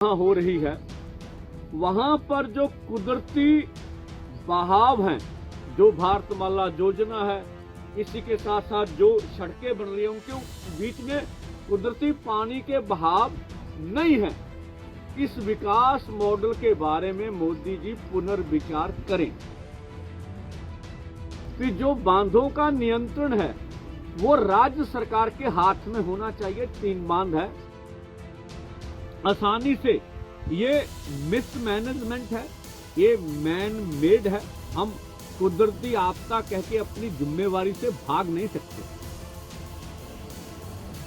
हो रही है, वहां पर जो कुदरती बहाव हैं, जो भारतमाला योजना है, इसी के साथ साथ जो सड़कें बन रही हैं, उनके बीच में कुदरती पानी के बहाव नहीं है। इस विकास मॉडल के बारे में मोदी जी पुनर्विचार करें कि जो बांधों का नियंत्रण है वो राज्य सरकार के हाथ में होना चाहिए। 3 बांध है, आसानी से ये मिसमैनेजमेंट है, ये मैन मेड है। हम कुदरती आपदा कह के अपनी जिम्मेवारी से भाग नहीं सकते।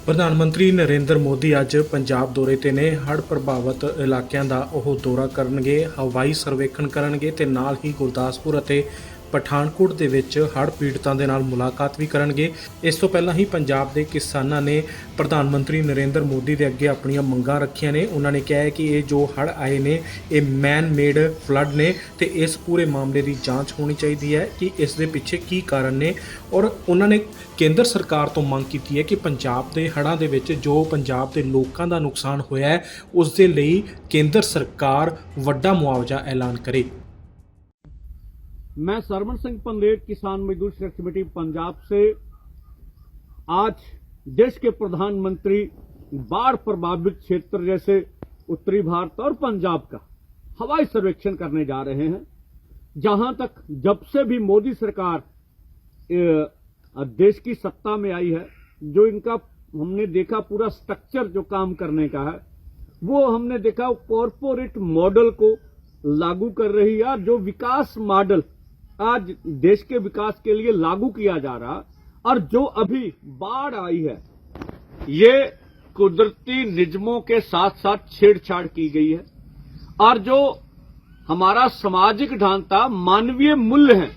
ਪ੍ਰਧਾਨ ਮੰਤਰੀ ਨਰਿੰਦਰ ਮੋਦੀ ਅੱਜ ਪੰਜਾਬ ਦੌਰੇ ਤੇ ਨੇ। ਹੜ੍ਹ ਪ੍ਰਭਾਵਿਤ ਇਲਾਕਿਆਂ ਦਾ ਉਹ ਦੌਰਾ ਕਰਨਗੇ, ਹਵਾਈ ਸਰਵੇਖਣ ਕਰਨਗੇ ਤੇ ਨਾਲ ਹੀ ਗੁਰਦਾਸਪੁਰ ਅਤੇ ਪਠਾਨਕੋਟ ਦੇ ਵਿੱਚ ਹੜ੍ਹ ਪੀੜਤਾਂ ਦੇ ਨਾਲ ਮੁਲਾਕਾਤ ਵੀ ਕਰਨਗੇ। ਇਸ ਤੋਂ ਪਹਿਲਾਂ ਹੀ ਪੰਜਾਬ ਦੇ ਕਿਸਾਨਾਂ ਨੇ ਪ੍ਰਧਾਨ ਮੰਤਰੀ ਨਰਿੰਦਰ ਮੋਦੀ ਦੇ ਅੱਗੇ ਆਪਣੀਆਂ ਮੰਗਾਂ ਰੱਖੀਆਂ ਨੇ। ਉਹਨਾਂ ਨੇ ਕਿਹਾ ਹੈ ਕਿ ਇਹ ਜੋ ਹੜ੍ਹ ਆਏ ਨੇ ਇਹ ਮੈਨ ਮੇਡ ਫਲੱਡ ਨੇ ਤੇ ਇਸ ਪੂਰੇ ਮਾਮਲੇ ਦੀ ਜਾਂਚ ਹੋਣੀ ਚਾਹੀਦੀ ਹੈ ਕਿ ਇਸ ਦੇ ਪਿੱਛੇ ਕੀ ਕਾਰਨ ਨੇ। ਔਰ ਉਹਨਾਂ ਨੇ ਕੇਂਦਰ ਸਰਕਾਰ ਤੋਂ ਮੰਗ ਕੀਤੀ ਹੈ ਕਿ ਪੰਜਾਬ ਦੇ ਹੜ੍ਹਾਂ ਦੇ ਵਿੱਚ ਜੋ ਪੰਜਾਬ ਦੇ ਲੋਕਾਂ ਦਾ ਨੁਕਸਾਨ ਹੋਇਆ ਹੈ ਉਸ ਦੇ ਲਈ ਕੇਂਦਰ ਸਰਕਾਰ ਵੱਡਾ ਮੁਆਵਜ਼ਾ ਐਲਾਨ ਕਰੇ। मैं सरवण सिंह पंदेर, किसान मजदूर संघर्ष कमेटी पंजाब से आज देश के प्रधानमंत्री बाढ़ प्रभावित क्षेत्र जैसे उत्तरी भारत और पंजाब का हवाई सर्वेक्षण करने जा रहे हैं। जहां तक जब से भी मोदी सरकार देश की सत्ता में आई है, जो इनका हमने देखा पूरा स्ट्रक्चर जो काम करने का है, वो हमने देखा कॉरपोरेट मॉडल को लागू कर रही है। जो विकास मॉडल आज देश के विकास के लिए लागू किया जा रहा, और जो अभी बाढ़ आई है, ये कुदरती नियमों के साथ साथ छेड़छाड़ की गई है। और जो हमारा सामाजिक ढांचा, मानवीय मूल्य हैं,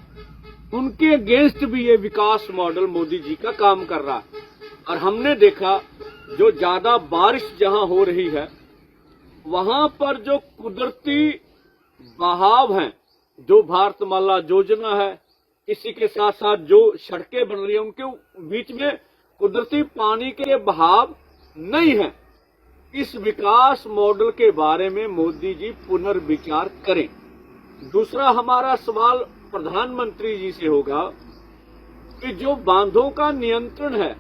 उनके अगेंस्ट भी ये विकास मॉडल मोदी जी का काम कर रहा है। और हमने देखा जो ज्यादा बारिश जहां हो रही है, वहां पर जो कुदरती बहाव हैं, जो भारतमाला योजना है, इसी के साथ साथ जो सड़कें बन रही हैं, उनके बीच में कुदरती पानी के बहाव नहीं है। इस विकास मॉडल के बारे में मोदी जी पुनर्विचार करें। दूसरा हमारा सवाल प्रधानमंत्री जी से होगा कि जो बांधों का नियंत्रण है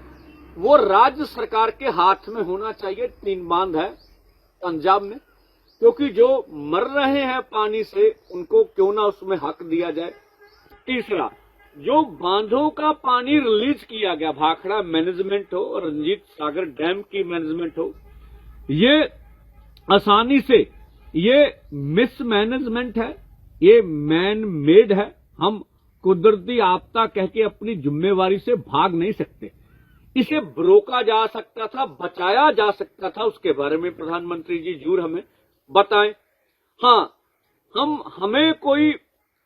वो राज्य सरकार के हाथ में होना चाहिए। 3 बांध है पंजाब में, क्योंकि जो मर रहे हैं पानी से उनको क्यों ना उसमें हक दिया जाए। तीसरा, जो बांधों का पानी रिलीज किया गया, भाखड़ा मैनेजमेंट हो और रंजीत सागर डैम की मैनेजमेंट हो, ये आसानी से ये मिसमैनेजमेंट है, ये मैन मेड है। हम कुदरती आपदा कह के अपनी जिम्मेवारी से भाग नहीं सकते। इसे रोका जा सकता था, बचाया जा सकता था, उसके बारे में प्रधानमंत्री जी जरूर हमें बताएं। हाँ, हमें कोई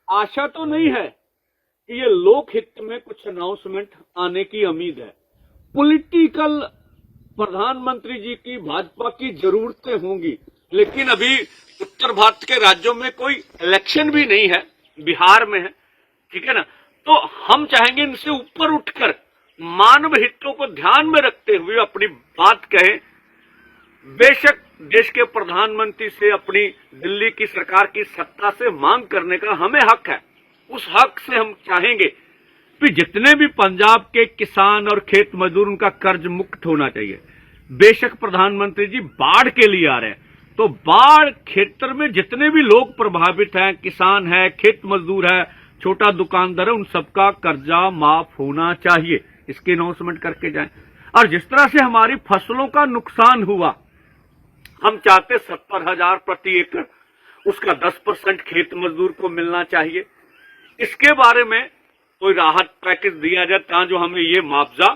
आशा तो नहीं है कि ये लोकहित में कुछ अनाउंसमेंट आने की उम्मीद है। पॉलिटिकल प्रधानमंत्री जी की, भाजपा की जरूरतें होंगी, लेकिन अभी उत्तर भारत के राज्यों में कोई इलेक्शन भी नहीं है, बिहार में है, ठीक है ना। तो हम चाहेंगे इनसे ऊपर उठकर मानव हितों को ध्यान में रखते हुए अपनी बात कहें। बेशक देश के प्रधानमंत्री से, अपनी दिल्ली की सरकार की सत्ता से मांग करने का हमें हक है। उस हक से हम चाहेंगे कि जितने भी पंजाब के किसान और खेत मजदूर, उनका कर्ज मुक्त होना चाहिए। बेशक प्रधानमंत्री जी बाढ़ के लिए आ रहे हैं, तो बाढ़ क्षेत्र में जितने भी लोग प्रभावित हैं, किसान है, खेत मजदूर है, छोटा दुकानदार है, उन सबका कर्जा माफ होना चाहिए। इसकी अनाउंसमेंट करके जाएं। और जिस तरह से हमारी फसलों का नुकसान हुआ, हम चाहते 70,000 प्रति एकड़, उसका 10% खेत मजदूर को मिलना चाहिए। इसके बारे में कोई राहत पैकेज दिया जाए ताकि जो हमें ये मुआवजा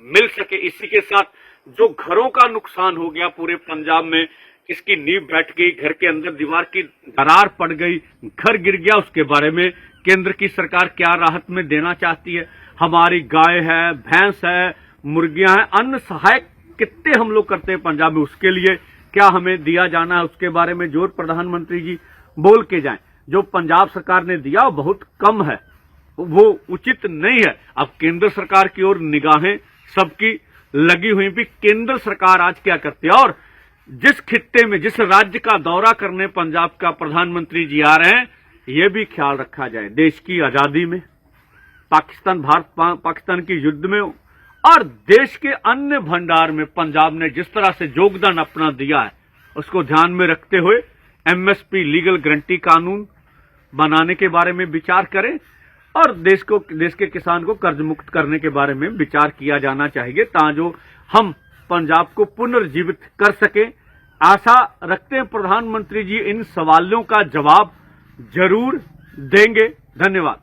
मिल सके। इसी के साथ जो घरों का नुकसान हो गया पूरे पंजाब में, इसकी नींव बैठ गई, घर के अंदर दीवार की दरार पड़ गई, घर गिर गया, उसके बारे में केंद्र की सरकार क्या राहत में देना चाहती है। हमारी गाय है, भैंस है, मुर्गियां हैं, अन्न सहायक कितने हम लोग करते हैं पंजाब में, उसके लिए क्या हमें दिया जाना है, उसके बारे में जोर प्रधानमंत्री जी बोल के जाएं। जो पंजाब सरकार ने दिया वो बहुत कम है, वो उचित नहीं है। अब केंद्र सरकार की ओर निगाहें सबकी लगी हुई भी, केंद्र सरकार आज क्या करती है। और जिस खित्ते में, जिस राज्य का दौरा करने पंजाब का प्रधानमंत्री जी आ रहे हैं, यह भी ख्याल रखा जाए देश की आजादी में, पाकिस्तान की युद्ध में और देश के अन्य भंडार में पंजाब ने जिस तरह से योगदान अपना दिया है, उसको ध्यान में रखते हुए एमएसपी लीगल गारंटी कानून बनाने के बारे में विचार करें और देश के किसान को कर्ज मुक्त करने के बारे में विचार किया जाना चाहिए, ताकि हम पंजाब को पुनर्जीवित कर सके। आशा रखते हैं प्रधानमंत्री जी इन सवालों का जवाब जरूर देंगे। धन्यवाद।